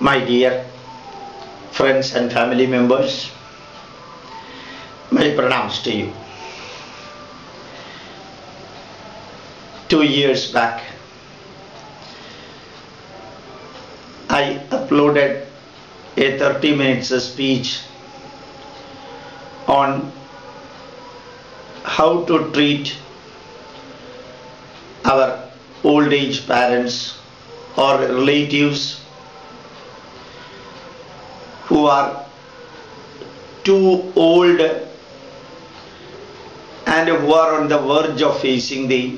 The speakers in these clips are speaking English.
My dear friends and family members, my pranams to you. 2 years back, I uploaded a 30 minutes speech on how to treat our old age parents or relatives who are too old and who are on the verge of facing the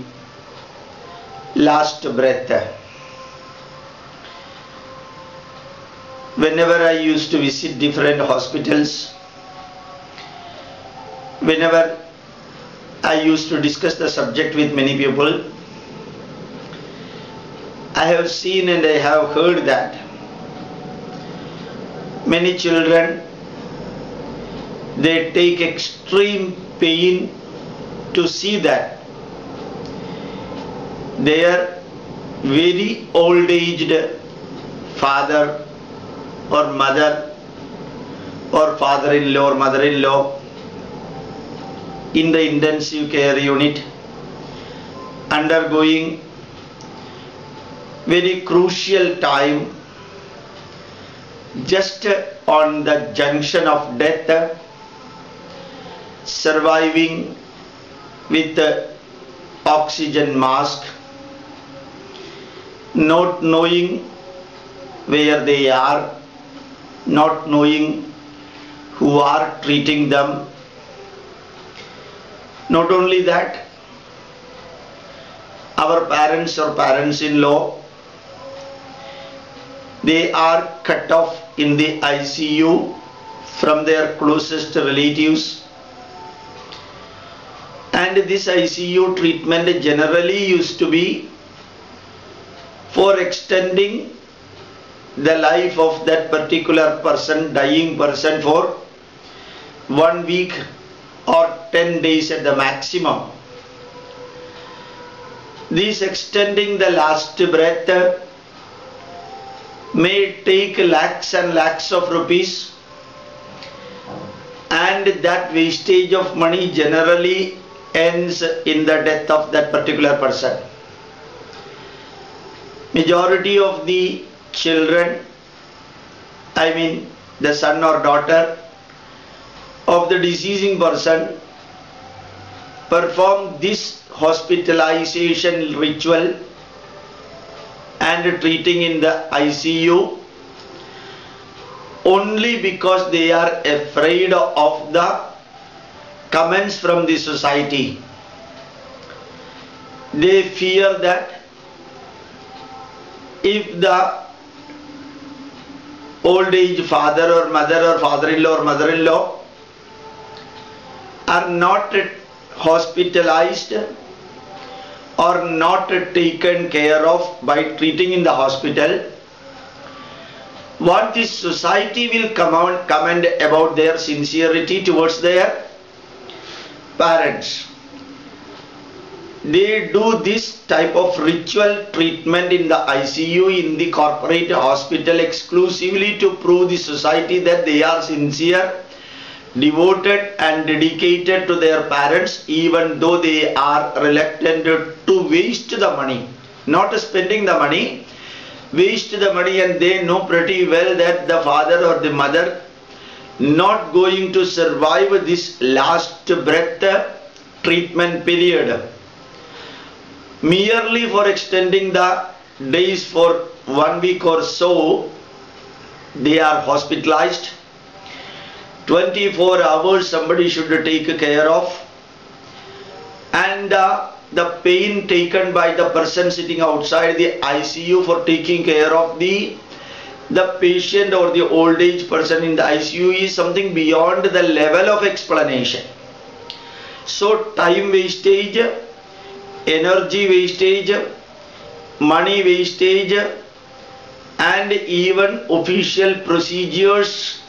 last breath. Whenever I used to visit different hospitals, whenever I used to discuss the subject with many people, I have seen and I have heard that many children, they take extreme pain to see that their very old aged father or mother or father-in-law or mother-in-law in the intensive care unit undergoing very crucial time, just on the junction of death, surviving with oxygen mask, not knowing where they are, not knowing who are treating them. Not only that, our parents or parents-in-law, they are cut off in the ICU from their closest relatives, and this ICU treatment generally used to be for extending the life of that particular person, dying person, for 1 week or 10 days at the maximum. This extending the last breath may take lakhs and lakhs of rupees, and that wastage of money generally ends in the death of that particular person. Majority of the children, I mean the son or daughter of the deceasing person, perform this hospitalization ritual and treating in the ICU only because they are afraid of the comments from the society. They fear that if the old age father or mother or father-in-law or mother-in-law are not hospitalized or not taken care of by treating in the hospital, what this society will comment about their sincerity towards their parents. They do this type of ritual treatment in the ICU, in the corporate hospital, exclusively to prove the society that they are sincere, devoted and dedicated to their parents, even though they are reluctant to waste the money, not spending the money, waste the money, and they know pretty well that the father or the mother not going to survive this last breath treatment period. Merely for extending the days for 1 week or so, they are hospitalized. 24 hours somebody should take care of, and the pain taken by the person sitting outside the ICU for taking care of the patient or the old age person in the ICU is something beyond the level of explanation. So time wastage, energy wastage, money wastage, and even official procedures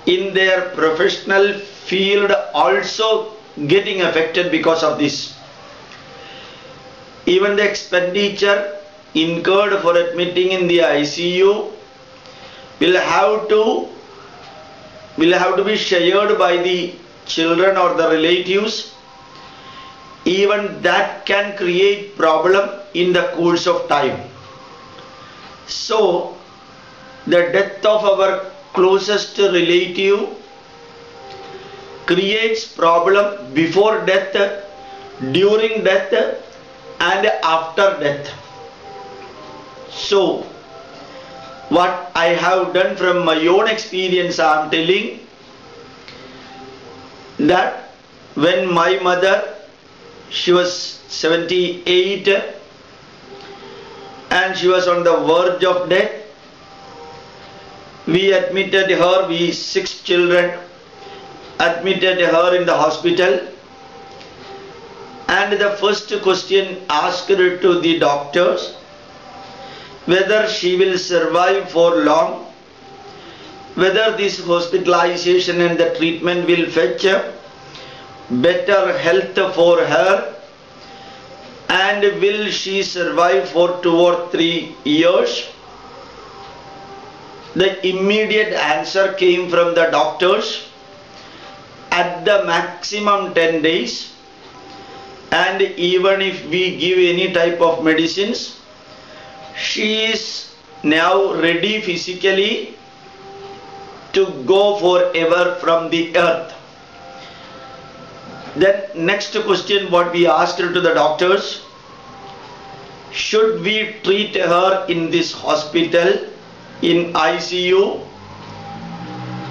in their professional field also getting affected because of this. Even the expenditure incurred for admitting in the ICU will have to be shared by the children or the relatives, even that can create problem in the course of time. So the death of our closest relative creates problem before death, during death and after death. So what I have done from my own experience, I am telling that when my mother, she was 78 and she was on the verge of death, we admitted her, we 6 children admitted her in the hospital, and the first question asked to the doctors whether she will survive for long, whether this hospitalization and the treatment will fetch better health for her, and will she survive for 2 or 3 years. The immediate answer came from the doctors, at the maximum 10 days, and even if we give any type of medicines, she is now ready physically to go forever from the earth. Then next question what we asked to the doctors, should we treat her in this hospital in ICU?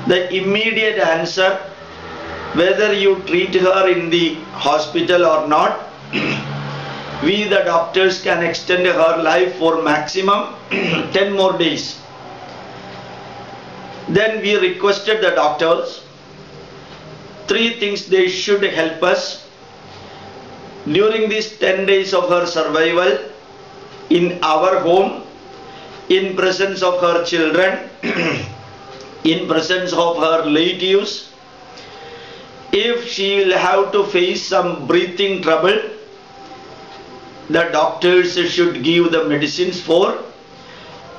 The immediate answer, whether you treat her in the hospital or not, we the doctors can extend her life for maximum 10 more days. Then we requested the doctors, 3 things they should help us during these 10 days of her survival in our home, in presence of her children, in presence of her relatives. If she will have to face some breathing trouble, the doctors should give the medicines for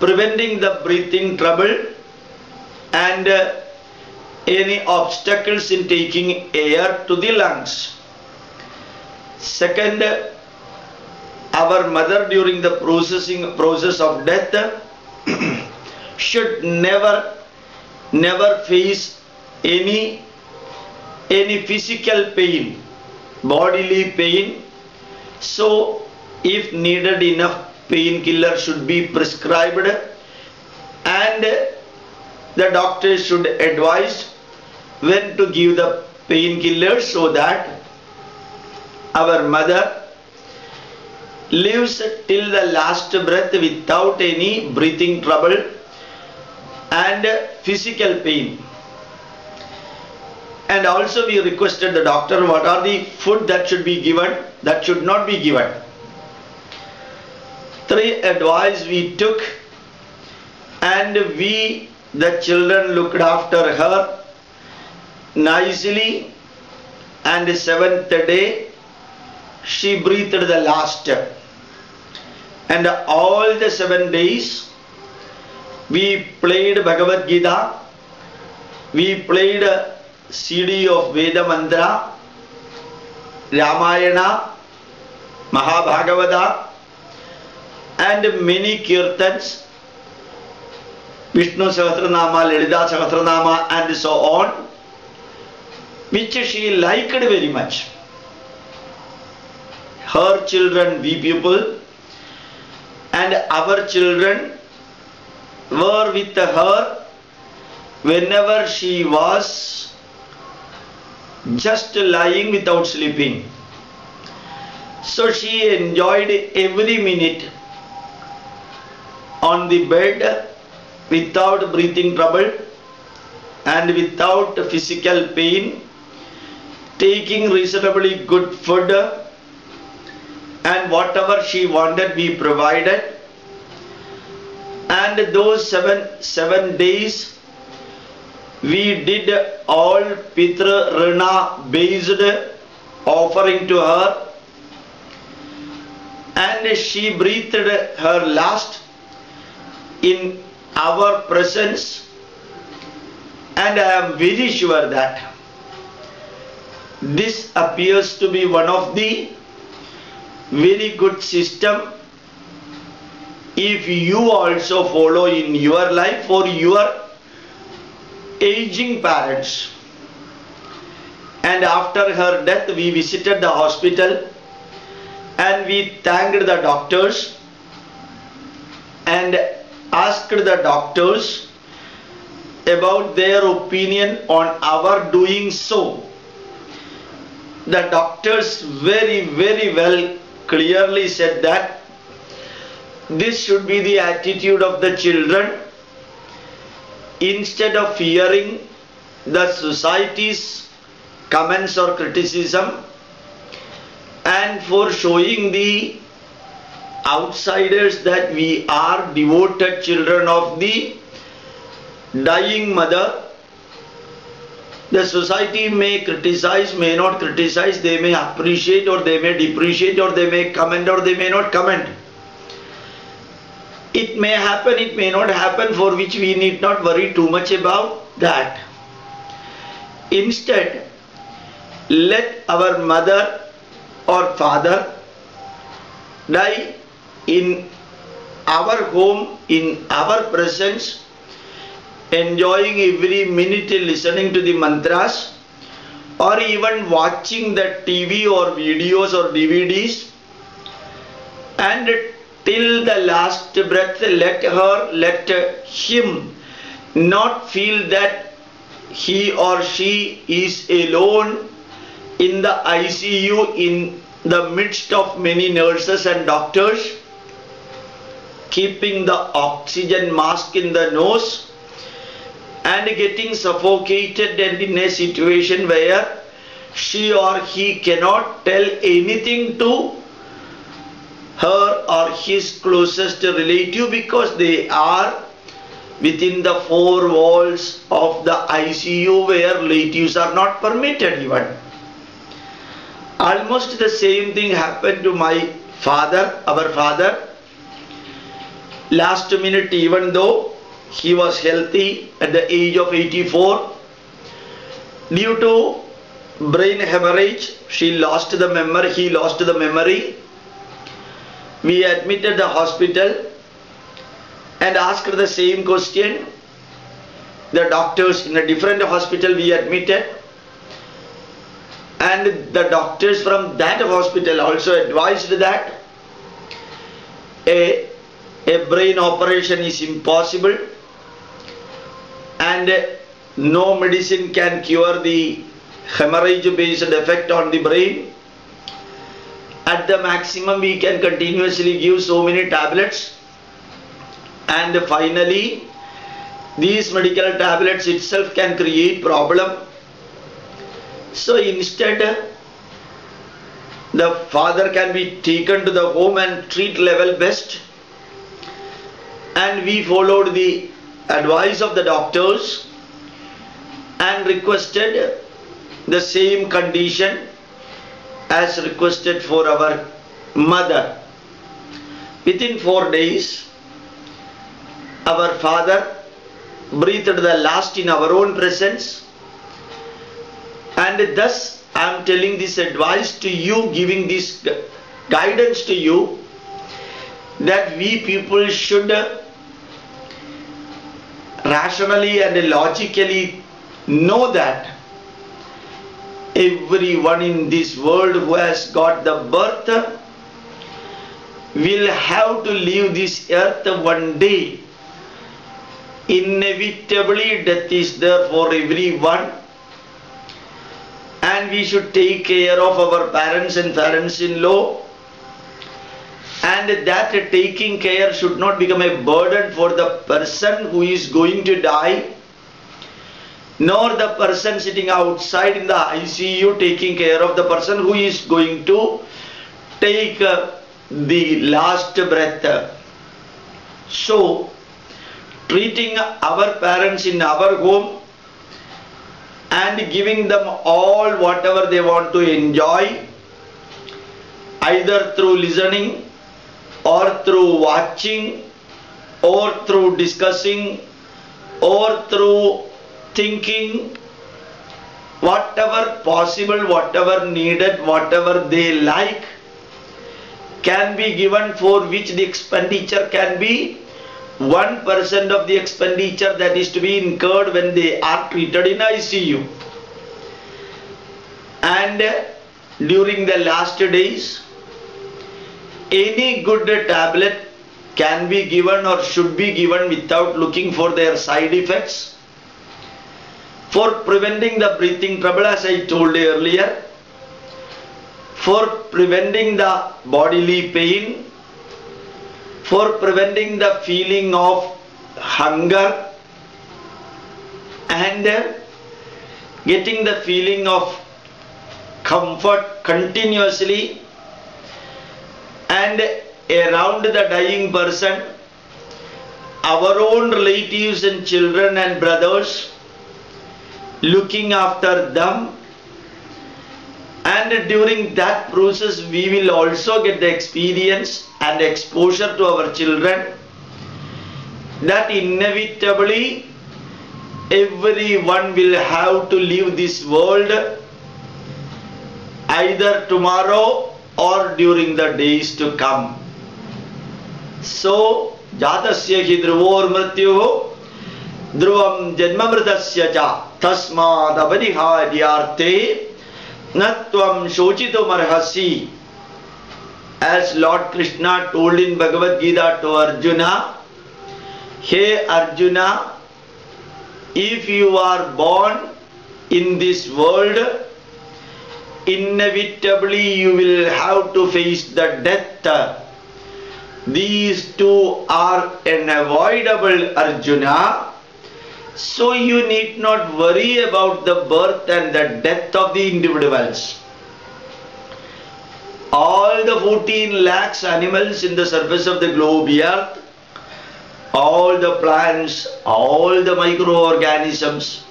preventing the breathing trouble and any obstacles in taking air to the lungs. Second, our mother during the process of death should never face any physical pain, bodily pain. So if needed, enough painkiller should be prescribed, and the doctor should advise when to give the painkillers, so that our mother lives till the last breath without any breathing trouble and physical pain. And also we requested the doctor what are the food that should be given, that should not be given. 3 advice we took, and we the children looked after her nicely, and 7th day she breathed the last, and all the 7 days we played Bhagavad Gita, we played CD of Veda Mantra, Ramayana, Mahabhagavata, and many kirtans, Vishnu Sahasranama, Lalita Sahasranama, and so on, which she liked very much. Her children, we people, and our children were with her whenever she was just lying without sleeping. So she enjoyed every minute on the bed without breathing trouble and without physical pain, taking reasonably good food, and whatever she wanted we provided. And those seven days we did all Pitra Rana based offering to her, and she breathed her last in our presence, and I am very sure that this appears to be one of the very good system if you also follow in your life for your aging parents. And after her death, we visited the hospital and we thanked the doctors and asked the doctors about their opinion on our doing so. The doctors very well clearly said that this should be the attitude of the children. Instead of fearing the society's comments or criticism, and for showing the outsiders that we are devoted children of the dying mother, the society may criticize, may not criticize, they may appreciate or they may depreciate or they may comment or they may not comment. It may happen, it may not happen, for which we need not worry too much about that. Instead, let our mother or father die in our home, in our presence, enjoying every minute listening to the mantras, or even watching the TV or videos or DVDs, and till the last breath let her, let him not feel that he or she is alone in the ICU in the midst of many nurses and doctors, keeping the oxygen mask in the nose and getting suffocated and in a situation where she or he cannot tell anything to her or his closest relative because they are within the four walls of the ICU where relatives are not permitted even. Almost the same thing happened to my father, our father. Last minute, even though he was healthy at the age of 84, due to brain hemorrhage, he lost the memory. We admitted the hospital and asked the same question. The doctors in a different hospital we admitted, and the doctors from that hospital also advised that a brain operation is impossible and no medicine can cure the hemorrhage based effect on the brain. At the maximum we can continuously give so many tablets, and finally these medical tablets itself can create problem. So instead the father can be taken to the home and treat level best, and we followed the advice of the doctors and requested the same condition as requested for our mother. Within 4 days, our father breathed the last in our own presence, and thus I am telling this advice to you, giving this guidance to you, that we people should rationally and logically know that everyone in this world who has got the birth will have to leave this earth one day. Inevitably death is there for everyone, and we should take care of our parents and parents-in-law, and that taking care should not become a burden for the person who is going to die, nor the person sitting outside in the ICU taking care of the person who is going to take the last breath. So, treating our parents in our home and giving them all whatever they want to enjoy, either through listening or through watching or through discussing or through thinking, whatever possible, whatever needed, whatever they like can be given, for which the expenditure can be 1% of the expenditure that is to be incurred when they are treated in ICU. And during the last days, any good tablet can be given or should be given without looking for their side effects, for preventing the breathing trouble, as I told earlier, for preventing the bodily pain, for preventing the feeling of hunger, and getting the feeling of comfort continuously. And around the dying person, our own relatives and children and brothers, looking after them. And during that process we will also get the experience and exposure to our children that inevitably everyone will have to leave this world either tomorrow or during the days to come. So, jatasya hi dhruvor mrityuh dhruvam janmamritasya cha tasmad avaniharyarte natvam shochitum arhasi. As Lord Krishna told in Bhagavad Gita to Arjuna, hey Arjuna, if you are born in this world, inevitably you will have to face the death. These two are unavoidable, Arjuna. So you need not worry about the birth and the death of the individuals. All the 14 lakhs animals in the surface of the globe earth, all the plants, all the microorganisms,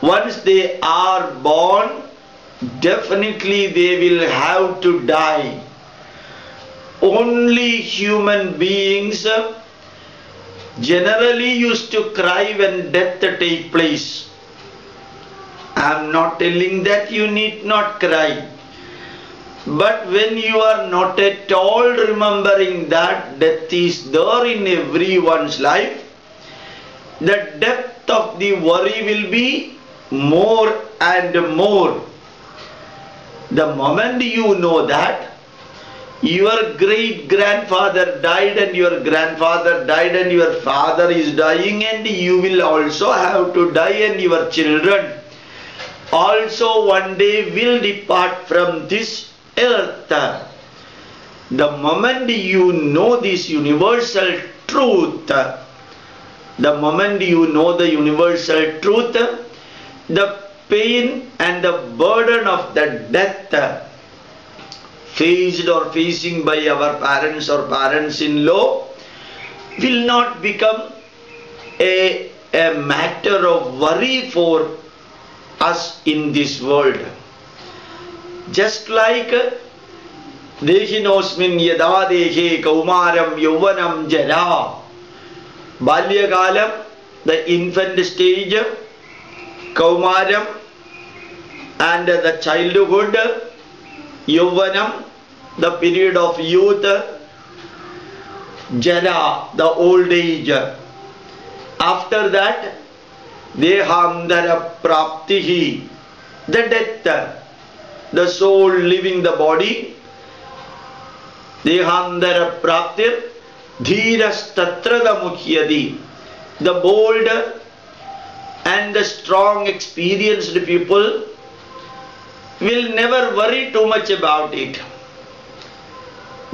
once they are born, definitely they will have to die. Only human beings generally used to cry when death take place. I am not telling that you need not cry. But when you are not at all remembering that death is there in everyone's life, the depth of the worry will be more and more. The moment you know that your great grandfather died and your grandfather died and your father is dying and you will also have to die, and your children also one day will depart from this earth. The moment you know this universal truth, the moment you know the universal truth, the pain and the burden of the death faced or facing by our parents or parents-in-law will not become a matter of worry for us in this world. Just like Dehinosmin yada dehe kaumaram yauvanam jara, Balyagalam, the infant stage, Kaumaram, and the childhood, Yauvanam, the period of youth, Jara, the old age. After that, Dehamdara Praptihi, the death, the soul leaving the body, Dehamdara Praptir, Dhiras Tatrada Mukhyadi, the bold and the strong experienced people will never worry too much about it.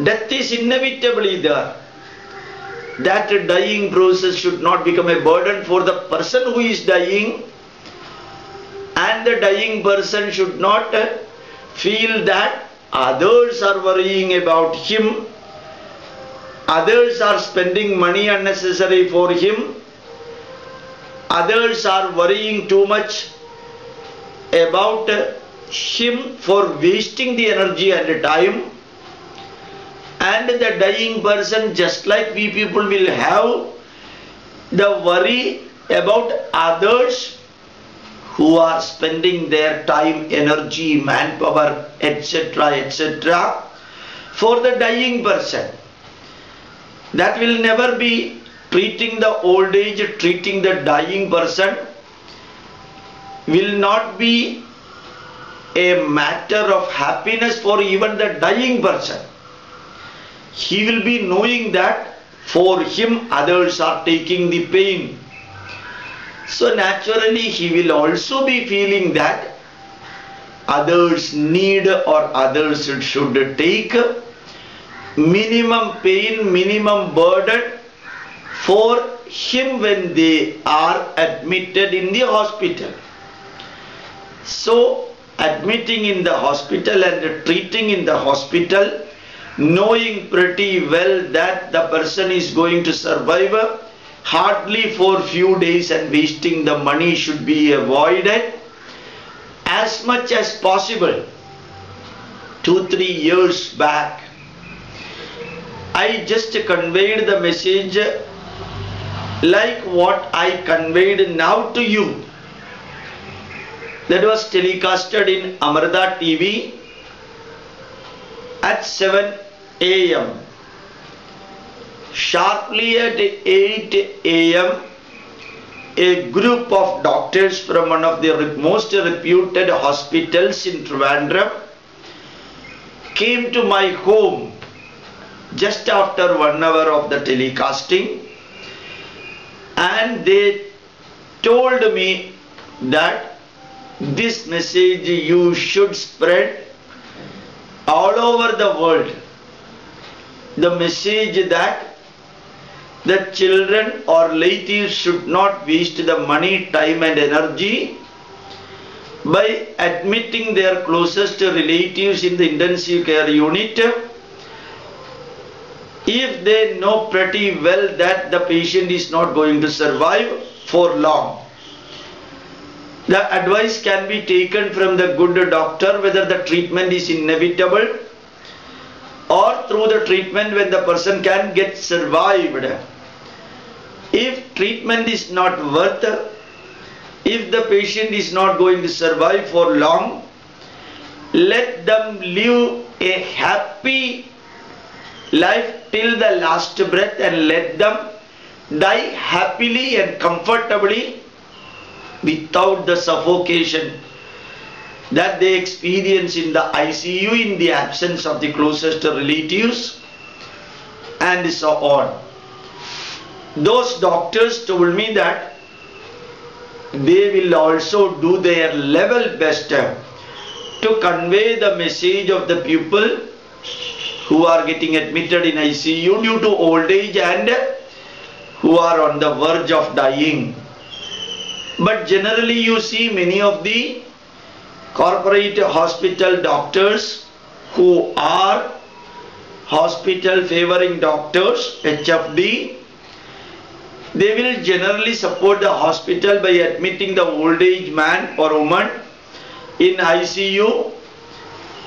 Death is inevitably there. That dying process should not become a burden for the person who is dying, and the dying person should not feel that others are worrying about him, others are spending money unnecessary for him, others are worrying too much about him for wasting the energy and the time, And the dying person, just like we people will have the worry about others who are spending their time, energy, manpower, etc., etc., for the dying person. That will never be treating the old age, treating the dying person will not be a matter of happiness for even the dying person. He will be knowing that for him others are taking the pain. So naturally he will also be feeling that others need or others should take minimum pain, minimum burden for him when they are admitted in the hospital. So admitting in the hospital and treating in the hospital, knowing pretty well that the person is going to survive hardly for few days and wasting the money should be avoided as much as possible. 2-3 years back, I just conveyed the message like what I conveyed now to you. That was telecasted in Amrita TV at 7 a.m. Sharply at 8 a.m., a group of doctors from one of the most reputed hospitals in Trivandrum came to my home just after 1 hour of the telecasting, and they told me that this message you should spread all over the world. The message that the children or relatives should not waste the money, time and energy by admitting their closest relatives in the intensive care unit if they know pretty well that the patient is not going to survive for long. The advice can be taken from the good doctor whether the treatment is inevitable or through the treatment when the person can get survived. If treatment is not worth, if the patient is not going to survive for long, let them live a happy life till the last breath and let them die happily and comfortably without the suffocation that they experience in the ICU in the absence of the closest relatives and so on. Those doctors told me that they will also do their level best to convey the message of the people who are getting admitted in ICU due to old age and who are on the verge of dying. But generally you see many of the corporate hospital doctors who are hospital favoring doctors, HFD, they will generally support the hospital by admitting the old age man or woman in ICU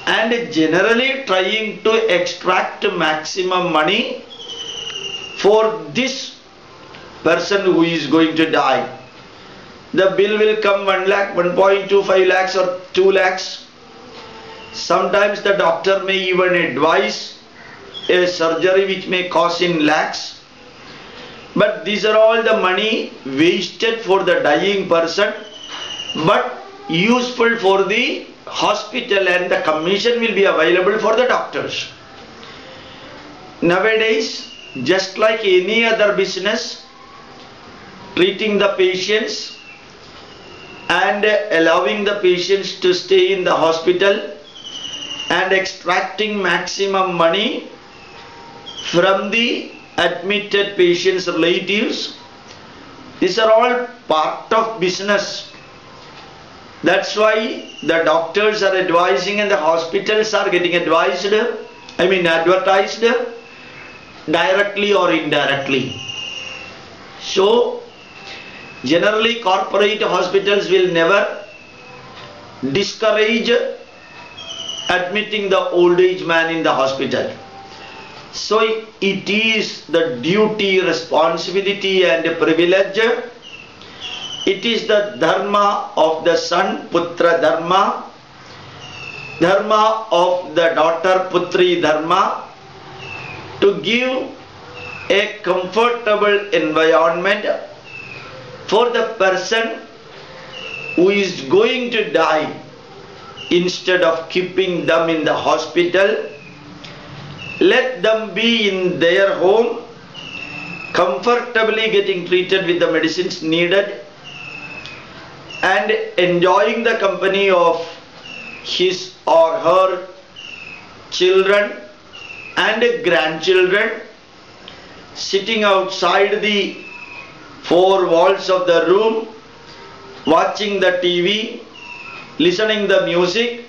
and generally trying to extract maximum money for this person who is going to die. The bill will come 1 lakh, 1.25 lakhs or 2 lakhs. Sometimes the doctor may even advise a surgery which may cost in lakhs. But these are all the money wasted for the dying person but useful for the hospital, and the commission will be available for the doctors. Nowadays, just like any other business, treating the patients and allowing the patients to stay in the hospital and extracting maximum money from the admitted patients' relatives, these are all part of business. That's why the doctors are advising and the hospitals are getting advised, advertised directly or indirectly. So generally corporate hospitals will never discourage admitting the old age man in the hospital. So it is the duty, responsibility and privilege. It is the dharma of the son, putra dharma, dharma of the daughter, putri dharma, to give a comfortable environment for the person who is going to die. Instead of keeping them in the hospital, let them be in their home, comfortably getting treated with the medicines needed and enjoying the company of his or her children and grandchildren, sitting outside the four walls of the room, watching the TV, listening the music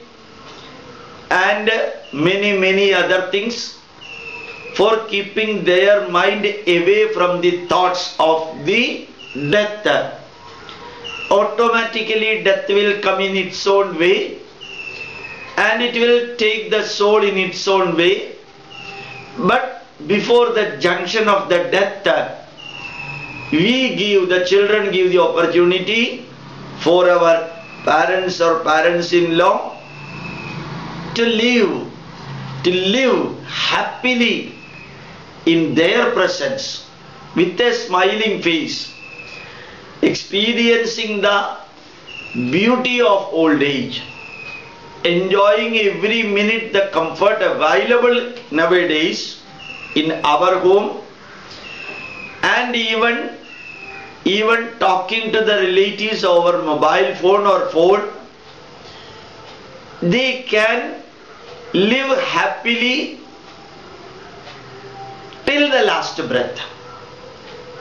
and many other things, for keeping their mind away from the thoughts of the death. Automatically death will come in its own way and it will take the soul in its own way. But before the junction of the death, the children give the opportunity for our parents or parents-in-law to live happily in their presence with a smiling face, experiencing the beauty of old age, enjoying every minute the comfort available nowadays in our home, and even talking to the relatives over mobile phone or phone. They can live happily till the last breath.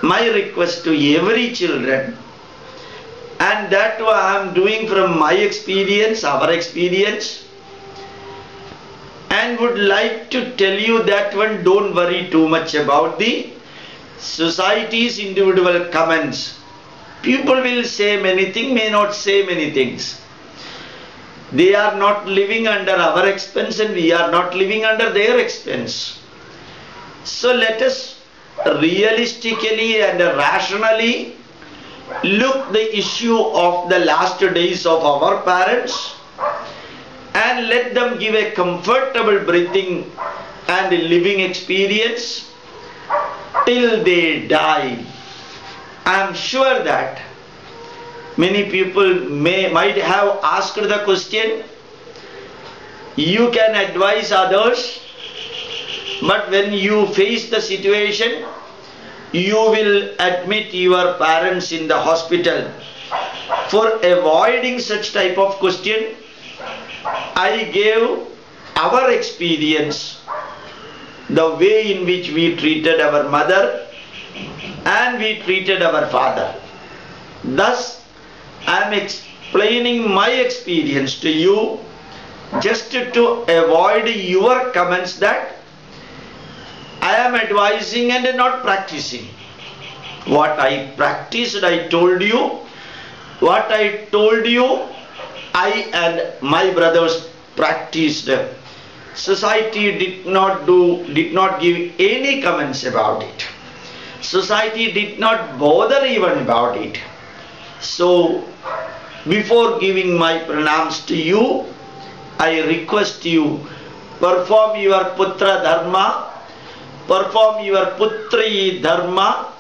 My request to every children, and that I am doing from my experience, our experience, and would like to tell you that one, don't worry too much about the society's individual comments. People will say many things, may not say many things. They are not living under our expense and we are not living under their expense. So let us realistically and rationally look the issue of the last days of our parents and let them give a comfortable breathing and living experience till they die. I am sure that many people might have asked the question, you can advise others, but when you face the situation, you will admit your parents in the hospital. For avoiding such type of question, I gave our experience, the way in which we treated our mother and we treated our father. Thus, I am explaining my experience to you just to avoid your comments that I am advising and not practicing. What I practiced, I told you. What I told you, I and my brothers practiced. Society did not give any comments about it. Society did not bother even about it. So, before giving my pranams to you, I request you, perform your putra dharma, perform your putri dharma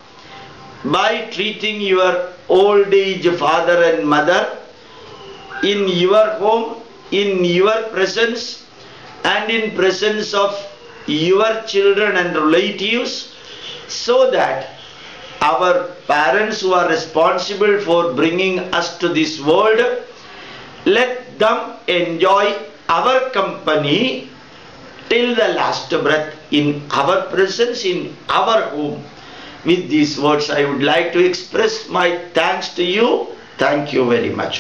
by treating your old age father and mother in your home, in your presence and in presence of your children and relatives, so that our parents who are responsible for bringing us to this world, let them enjoy our company till the last breath in our presence, in our home. With these words, I would like to express my thanks to you. Thank you very much.